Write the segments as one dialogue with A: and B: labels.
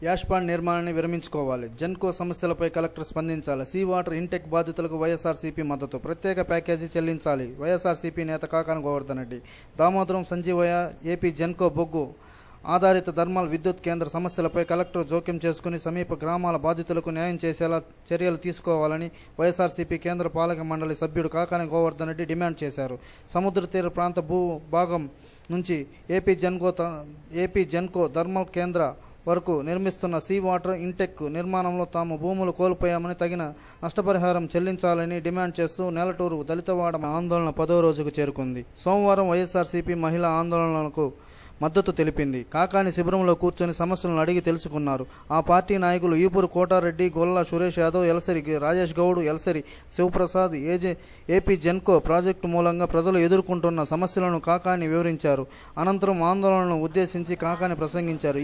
A: యాష్పాండ్ నిర్మాణాన్ని విరమించుకోవాలి. జెన్కో సమస్యలపై కలెక్టర్ స్పందించాలి. సీ వాటర్ ఇంటెక్ బాధితులకు వైఎస్ఆర్సీపీ మద్దతు. ప్రత్యేక ప్యాకేజీ చెల్లించాలి. వైఎస్ఆర్సీపీ నేత కాకాని గోవర్ధన్ రెడ్డి. దామోదరం సంజీవయ్య. ఏపీ జెన్కో బొగ్గు ఆధారిత థర్మల్ విద్యుత్ కేంద్ర సమస్యలపై కలెక్టర్ జోక్యం చేసుకుని సమీప గ్రామాల బాధితులకు న్యాయం చేసేలా చర్యలు తీసుకోవాలని వైఎస్ఆర్సీపీ కేంద్ర పాలక మండలి సభ్యుడు కాకాని గోవర్ధన్ రెడ్డి డిమాండ్ చేశారు. సముద్ర తీర ప్రాంత భూభాగం నుంచి ఏపీ జెన్కో థర్మల్ కేంద్ర వరకు నిర్మిస్తున్న సీ వాటర్ ఇంటెక్ నిర్మాణంలో తాము భూములు కోల్పోయామని తగిన నష్టపరిహారం చెల్లించాలని డిమాండ్ చేస్తూ నెలటూరు దళితవాడ ఆందోళన 10వ రోజుకు చేరుకుంది. సోమవారం వైఎస్ఆర్సీపీ మహిళా ఆందోళనలకు మద్దతు తెలిపింది. కాకాని శిబిరంలో కూర్చొని సమస్యలను అడిగి తెలుసుకున్నారు. ఆ పార్టీ నాయకులు ఈపూరు కోటారెడ్డి, గొల్లా సురేష్ యాదవ్, ఎలసరి రాజేష్ గౌడ్, ఎలసరి శివప్రసాద్ ఏపీ జెన్కో ప్రాజెక్టు మూలంగా ప్రజలు ఎదుర్కొంటున్న సమస్యలను కాకాని వివరించారు. అనంతరం ఆందోళనను ఉద్దేశించి కాకాని ప్రసంగించారు.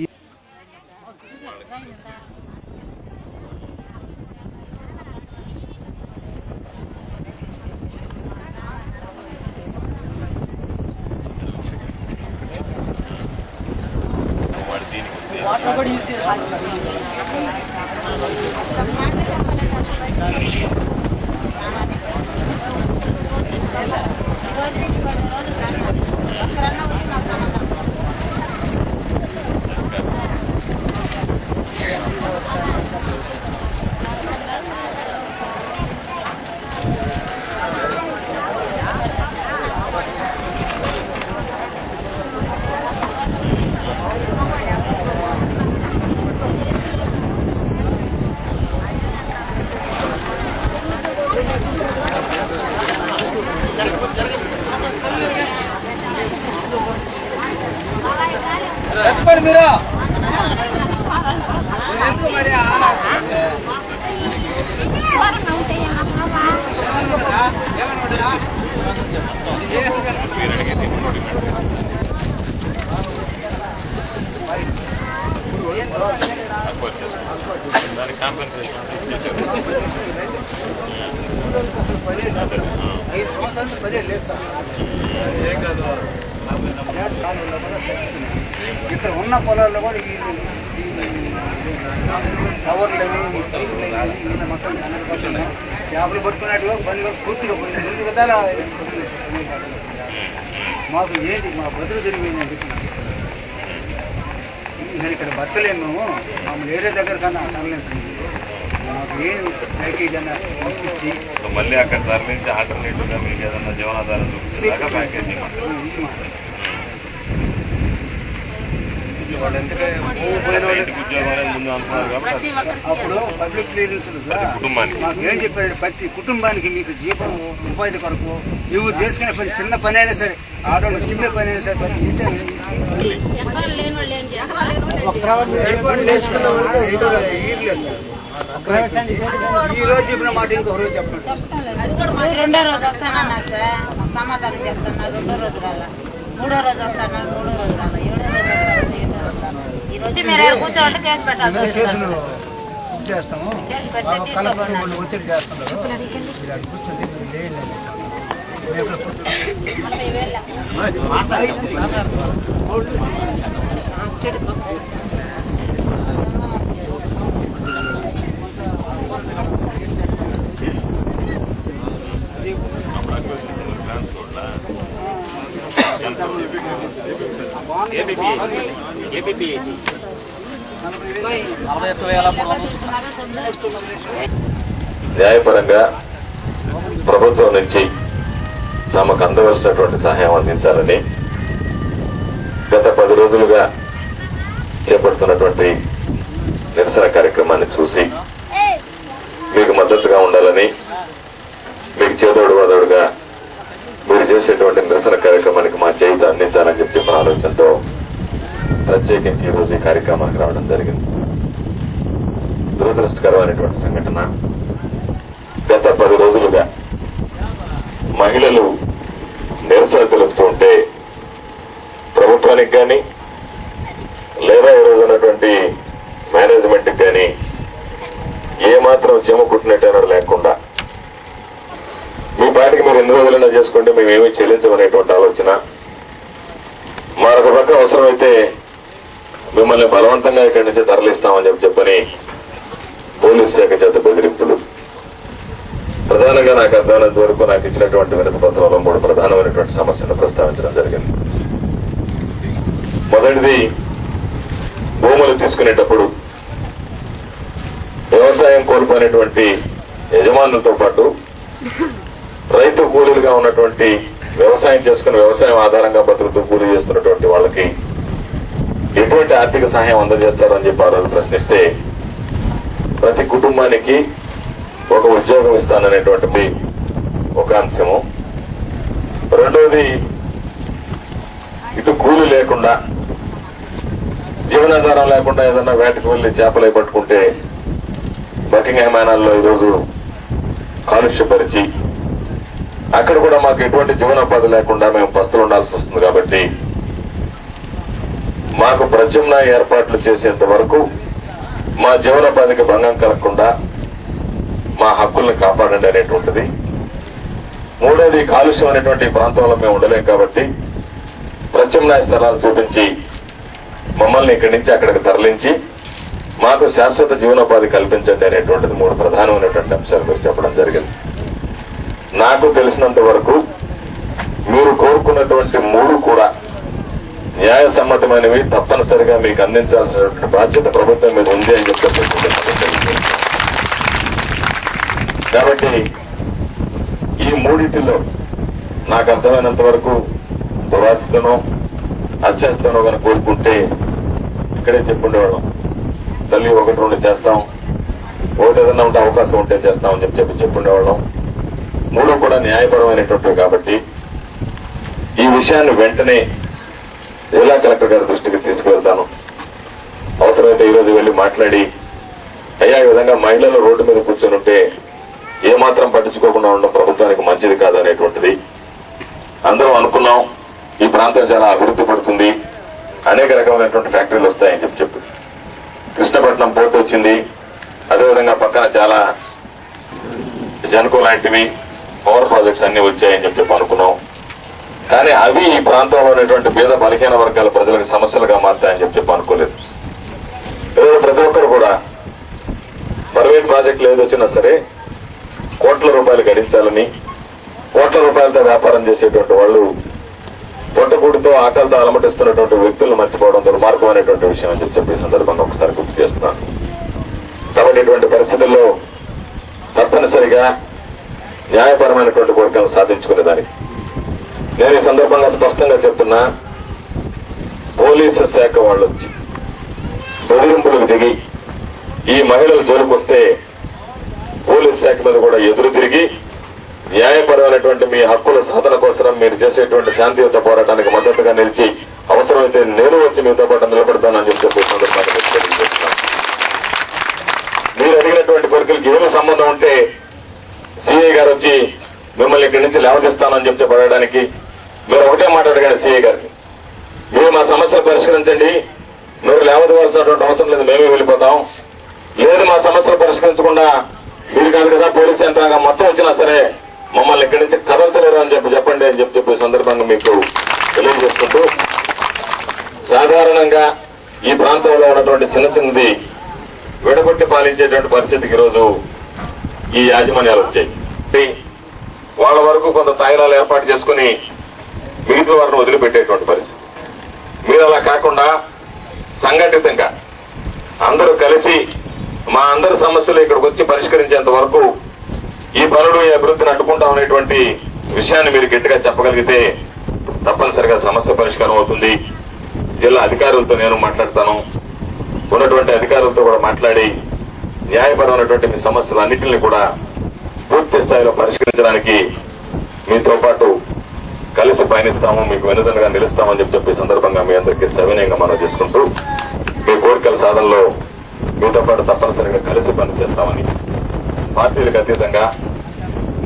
B: వాటర్ కూడా యూజ్ చేసుకుంటాం. మీరు మరి ఇక్కడ ఉన్న పొలాల్లో కూడా టవర్లని మొత్తం చేపలు పట్టుకున్నట్టుగా పనిలో పూర్తిగా పోయింది. 2 విధాల మాకు ఏంటి మా బతులు జరిగింది. నేను ఇక్కడ బతకలేము. మేము మమ్మల్ని ఏరియా దగ్గర కన్నా తరలించండి. మాకు ఏం ప్యాకేజ్ అన్న పంపించి
C: మళ్ళీ అక్కడ తరలించి ఆల్టర్నేటివ్ గా మీకు ఏదన్నా జీవనాధారం ప్యాకేజీ
B: అప్పుడు పబ్లిక్ క్లియరెన్స్ మాకు ఏం చెప్పాడు, ప్రతి కుటుంబానికి మీకు జీవం ఉపాధి కొరకు నువ్వు చేసుకునే పని చిన్న పని అయినా సరే, ఆడవాళ్ళు చిన్న పని అయినా సరే, ప్రతి ఈ రోజు చెప్పిన మాట ఇంకొక రోజు చెప్పండి.
D: 2వ రోజు వస్తానన్నా సార్, సమాధానం చెప్తున్నారు. 2వ రోజు రాలా, 3వ రోజు వస్తాను, 3వ రోజు రాలా, 7వ రోజు వస్తాను, 7వ రోజు రాలా. ఈ రోజు మీరు కూర్చోవాలంటే కేసు పెట్టాలి.
B: చేస్తాము ఒత్తిడి చేస్తున్నారు. కూర్చొని
C: న్యాయపరంగా ప్రభుత్వం నుంచి తమకు అందవలసినటువంటి సహాయం అందించాలని గత 10 రోజులుగా చేపడుతున్నటువంటి నిరసన కార్యక్రమాన్ని చూసి మీకు మద్దతుగా ఉండాలని, మీకు చేదోడు వాదోడుగా మీరు చేసేటువంటి నిరసన కార్యక్రమానికి మా చేయుత అందించాలని చెప్పిన ఆలోచనతో ప్రత్యేకించి ఈ రోజు ఈ కార్యక్రమానికి రావడం జరిగింది. దురదృష్టకరమైనటువంటి సంఘటన, గత 10 రోజులుగా మహిళలు నిరసన తెలుస్తూ ఉంటే ప్రభుత్వానికి కానీ లేదా ఈ రోజు ఉన్నటువంటి మేనేజ్మెంట్ కానీ ఏమాత్రం చెమ కుట్టినట్టు లేకుండా మీ పాటికి మీరు ఎన్ని రోజులైనా చేసుకుంటే మేమేమీ చెల్లించమనేటువంటి ఆలోచన. మరొక పక్క అవసరమైతే మిమ్మల్ని బలవంతంగా ఇక్కడి నుంచి తరలిస్తామని చెప్పని పోలీస్ శాఖ చేత బెదిరింపులు. ప్రధానంగా నాకు అర్థమైనంత వరకు నాకు ఇచ్చినటువంటి వినతి పత్రంలో 3 ప్రధానమైనటువంటి సమస్యలను ప్రస్తావించడం జరిగింది. మొదటిది, భూములు తీసుకునేటప్పుడు వ్యవసాయం కోల్పోయినటువంటి యజమానులతో పాటు రైతు కూలీలుగా ఉన్నటువంటి వ్యవసాయం చేసుకుని వ్యవసాయం ఆధారంగా బతుకుతూ కూలీ చేస్తున్నటువంటి వాళ్ళకి ఎటువంటి ఆర్థిక సహాయం అందజేస్తారని చెప్పి ఆ రోజు ప్రశ్నిస్తే ప్రతి కుటుంబానికి ఒక ఉద్యోగం ఇస్తాననేటువంటిది ఒక అంశము. రెండోది, ఇటు కూలీ లేకుండా జీవనాధారం లేకుండా ఏదన్నా వేటకు వెళ్లి చేపలు పట్టుకుంటే బకింగ్హామ్ యానాల్లో ఈరోజు కాలుష్యపరిచి అక్కడ కూడా మాకు ఎటువంటి జీవనోపాధి లేకుండా మేము పస్తులు ఉండాల్సి వస్తుంది. కాబట్టి మాకు ప్రత్యామ్నాయ ఏర్పాట్లు చేసేంత వరకు మా జీవనోపాధికి భంగం కలగకుండా మా హక్కుల్ని కాపాడండి అనేటువంటిది. మూడోది, కాలుష్యం అనేటువంటి ప్రాంతంలో మేము ఉండలేం కాబట్టి ప్రత్యామ్నాయ స్థలాలు చూపించి మమ్మల్ని ఇక్కడి నుంచి అక్కడికి తరలించి మాకు శాశ్వత జీవనోపాధి కల్పించండి అనేటువంటిది 3 ప్రధానమైనటువంటి అంశాలు మీరు చెప్పడం జరిగింది. నాకు తెలిసినంత వరకు మీరు కోరుకున్నటువంటి 3 కూడా న్యాయసమ్మతమైనవి, తప్పనిసరిగా మీకు అందించాల్సినటువంటి బాధ్యత ప్రభుత్వం మీద ఉంది అని చెప్పి. కాబట్టి ఈ 3 నాకు అర్థమైనంత వరకు దురాశతనో అత్యాశతనో కనుక కోరుకుంటే ఇక్కడే చెప్పుండేవాళ్ళం. తల్లి 1-2 చేస్తాం, ఒకటి ఏదన్నా ఉంటే అవకాశం ఉంటే చేస్తామని చెప్పుండేవాళ్ళం. 3 కూడా న్యాయపరమైనటువంటివి కాబట్టి ఈ విషయాన్ని వెంటనే జిల్లా కలెక్టర్ గారి దృష్టికి తీసుకువెళ్తాను. అవసరమైతే ఈ రోజు వెళ్లి మాట్లాడి, అయ్యా ఈ విధంగా మహిళలు రోడ్డు మీద కూర్చొని ఉంటే ఏమాత్రం పట్టించుకోకుండా ఉండడం ప్రభుత్వానికి మంచిది కాదనేటువంటిది. అందరం అనుకున్నాం ఈ ప్రాంతం చాలా అభివృద్ధి పడుతుంది, అనేక రకమైనటువంటి ఫ్యాక్టరీలు వస్తాయని చెప్పి కృష్ణపట్నం పోర్టు వచ్చింది, అదేవిధంగా పక్కన చాలా జన్కో లాంటివి పవర్ ప్రాజెక్ట్స్ అన్ని వచ్చాయని చెప్పి అనుకున్నాం. కానీ అవి ఈ ప్రాంతంలో ఉన్నటువంటి పేద బలహీన వర్గాల ప్రజలకు సమస్యలుగా మారుతాయని చెప్పి అనుకోలేదు. ప్రతి ఒక్కరు కూడా ప్రైవేట్ ప్రాజెక్టులు ఏదొచ్చినా సరే కోట్ల రూపాయలు గడించాలని, కోట్ల రూపాయలతో వ్యాపారం చేసేటువంటి వాళ్ళు పొట్టకూటితో ఆకలితో అలమటిస్తున్నటువంటి వ్యక్తులను మర్చిపోవడం దుర్మార్గమైనటువంటి విషయం అని చెప్పి సందర్భంగా ఒకసారి గుర్తు చేస్తున్నాను. కాబట్టి ఇటువంటి పరిస్థితుల్లో తప్పనిసరిగా న్యాయపరమైనటువంటి కోరికలను సాధించుకునేదానికి నేను ఈ సందర్భంగా స్పష్టంగా చెప్తున్నా, పోలీసు శాఖ వాళ్ళు వచ్చి బెదిరింపులకు దిగి ఈ మహిళల జోలికొస్తే పోలీసు శాఖ మీద కూడా ఎదురు తిరిగి న్యాయపరమైనటువంటి మీ హక్కుల సాధన కోసం మీరు చేసేటువంటి శాంతియుత పోరాటానికి మద్దతుగా నిలిచి అవసరమైతే నేను వచ్చి మీతో పాటు నిలబడతానని చెప్పి సందర్భంగా తెలియజేస్తున్నాను. మీరు అడిగినటువంటి కోరికలకు ఏమి సంబంధం ఉంటే సీఐ గారు వచ్చి మిమ్మల్ని ఇక్కడి నుంచి లేవదీస్తానని చెప్పి పడడానికి మీరు ఒకటే మాట అడగండి సీఐ గారిని, మీరు మా సమస్యలు పరిష్కరించండి, మీరు లేవదీవాల్సినటువంటి అవసరం లేదు, మేమే వెళ్ళిపోతాం. లేదు మా సమస్యలు పరిష్కరించకుండా మీరు కాదు కదా పోలీసు యంత్రాంగం మొత్తం వచ్చినా సరే మమ్మల్ని ఇక్కడి నుంచి కదల్చలేరు అని చెప్పండి అని చెప్పి సందర్భంగా మీకు తెలియజేసుకుంటూ, సాధారణంగా ఈ ప్రాంతంలో ఉన్నటువంటి చిన్నది విడగొట్టి పాలించేటువంటి పరిస్థితికి ఈరోజు ఈ యాజమాన్యాలు వచ్చాయి. వాళ్ళ వరకు కొంత తాయిలాలు ఏర్పాటు చేసుకుని మిగతా వారిని వదిలిపెట్టేటువంటి పరిస్థితి. మీరు అలా కాకుండా సంఘటితంగా అందరూ కలిసి మా అందరి సమస్యలు ఇక్కడికి వచ్చి పరిష్కరించేంత వరకు ఈ పనులు ఈ అభివృద్ధిని అడ్డుకుంటామనేటువంటి విషయాన్ని మీరు గట్టిగా చెప్పగలిగితే తప్పనిసరిగా సమస్య పరిష్కారం అవుతుంది. జిల్లా అధికారులతో నేను మాట్లాడతాను, ఉన్నటువంటి అధికారులతో కూడా మాట్లాడి న్యాయపరమైనటువంటి మీ సమస్యలు అన్నింటినీ కూడా పూర్తి స్థాయిలో పరిష్కరించడానికి మీతో పాటు కలిసి పయనిస్తాము, మీకు వెనుదనగా నిలుస్తామని చెప్పి సందర్భంగా మీ అందరికీ సవినయంగా మనం చేసుకుంటూ మీ కోరికల సాధనలో మీతో పాటు తప్పనిసరిగా కలిసి పనిచేస్తామని, పార్టీలకు అతీతంగా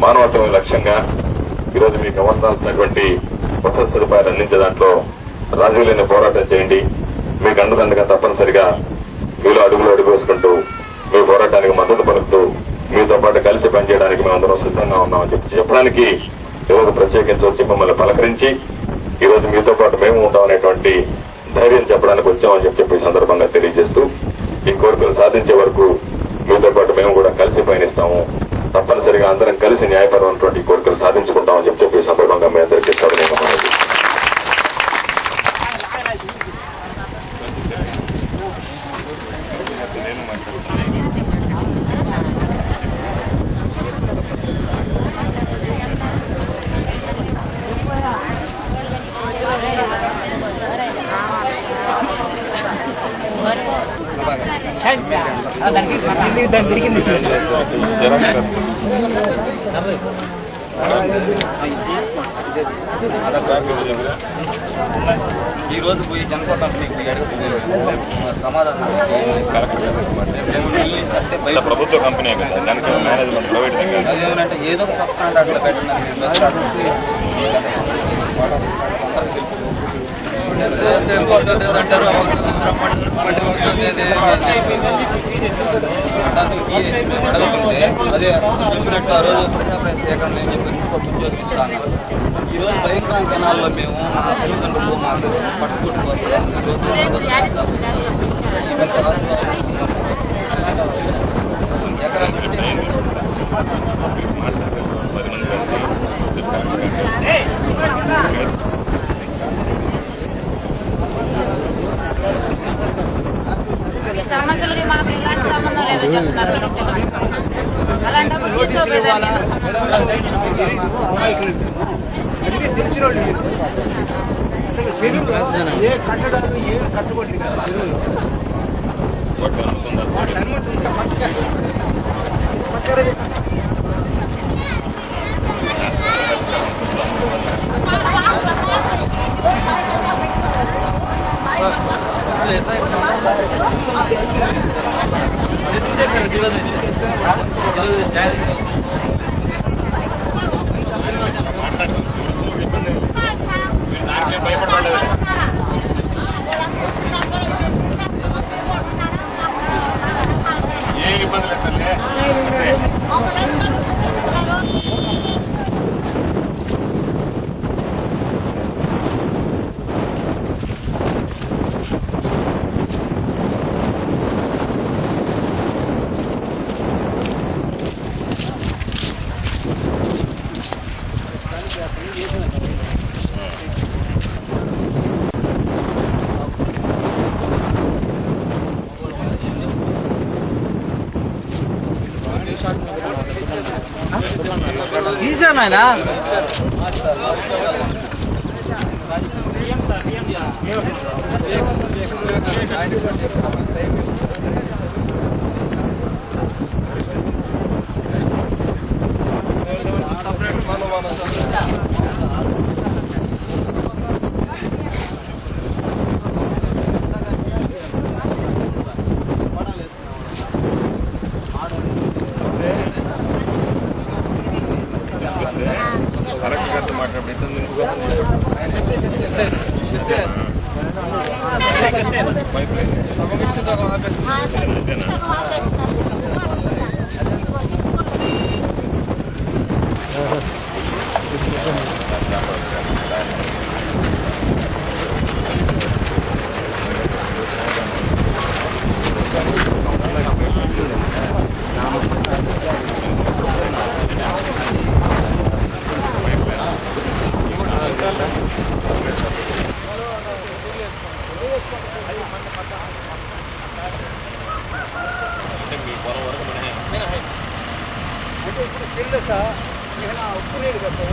C: మానవత్వమైన లక్ష్యంగా ఈరోజు మీకు అవసరాల్సినటువంటి వసతి సదుపాయాలు అందించే దాంట్లో రాజీ లేని పోరాటం చేయండి. మీకు అండదండగా తప్పనిసరిగా మీలో అడుగులు అడుగు వేసుకుంటూ మీ పోరాటానికి మద్దతు పలుకుతూ మీతో పాటు కలిసి పనిచేయడానికి మేమందరం సిద్ధంగా ఉన్నామని చెప్పడానికి ఈరోజు ప్రత్యేకించి వచ్చి మిమ్మల్ని పలకరించి ఈరోజు మీతో పాటు మేము ఉంటామనేటువంటి ధైర్యం చెప్పడానికి వచ్చామని చెప్పి ఈ సందర్భంగా తెలియజేస్తూ ఈ కోరికలు సాధించే వరకు మీతో పాటు మేము కూడా కలిసి పయనిస్తాము. తప్పనిసరిగా అందరం కలిసి న్యాయపరమైనటువంటి కోరికలు సాధించుకుంటామని చెప్పి ఈ సందర్భంగా మీ అందరికీ సవినీయమైనది.
E: ఈ రోజు పోయి జనకోట సమాధానం
C: ప్రభుత్వ కంపెనీ కదా, దానికి మేనేజ్మెంట్ ప్రైవేట్
E: అదేమంటే ఏదో సబ్ కాంట్రాక్ట్లో పెట్టినారు బస్ అదే ఆ రోజు ప్రజాప్రయ సేకరణ అని చెప్పి ఉద్యోగం ఇస్తాను. ఈ రోజు భయంకర జనాల్లో మేము మా తల్లిదండ్రులు మా పట్టుకుంటూ
D: ఈ సమస్యలకి మాకు ఎలాంటి సంబంధం లేదని చెప్తున్నారు. అలాంటప్పుడు తీసుకోపోయేదాన్ని
B: తెలిసిన అసలు చెరువులో ఏ కట్టడాలు ఏమి కట్టుకోండి చెరువులో వాటి అనుమతి ఉంది.
C: ఏ ఇబ్బంది లేదు.
E: తీసానాయన
C: కరెక్ట్ గారితో మాట్లాడితే
B: అంటే ఇప్పుడు చెల్లెసా ఇక ఉప్పు నీడు కదా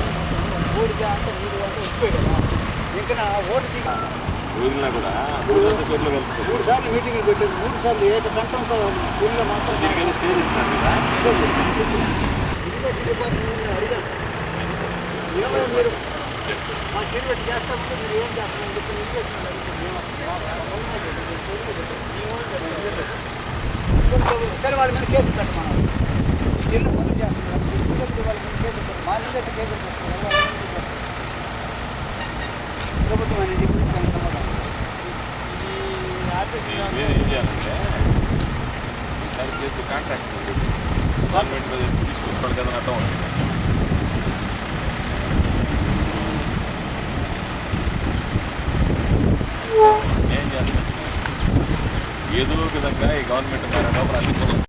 B: ఊడిగా అంటే నీరు అంటే ఉప్పే కదా ఇంకా నా ఓటు దిగి
C: ఊరినా కూడా ఊళ్ళంతా చెట్లు కలుస్తుంది.
B: 3 సార్లు మీటింగ్లు పెట్టేది 3 సార్లు ఏక గంటంతో ఊళ్ళో మాత్రం
C: దీనికైనా స్టేజ్ ఇస్తారు కదా.
B: ఏమైనా మీరు మా చెల్లి చేస్తామంటే మీరు ఏం చేస్తామని చెప్పి సరే వాళ్ళ మీద కేసు పెట్టమన్నారు. చెల్లి పనులు చేస్తున్నారు వాళ్ళ మీద కేసు పెట్టారు. మా మీద కేసు పెట్టారు. ప్రభుత్వం అనేది సమాధానం
C: ఏం చేయాలంటే ఈసారి చేసి కాంట్రాక్ట్ గవర్నమెంట్ మీద తీసుకుంటాడు కదా అర్థం అవుతుంది.
F: ఏదో విధంగా ఈ గవర్నమెంట్ మారే లోపల అన్ని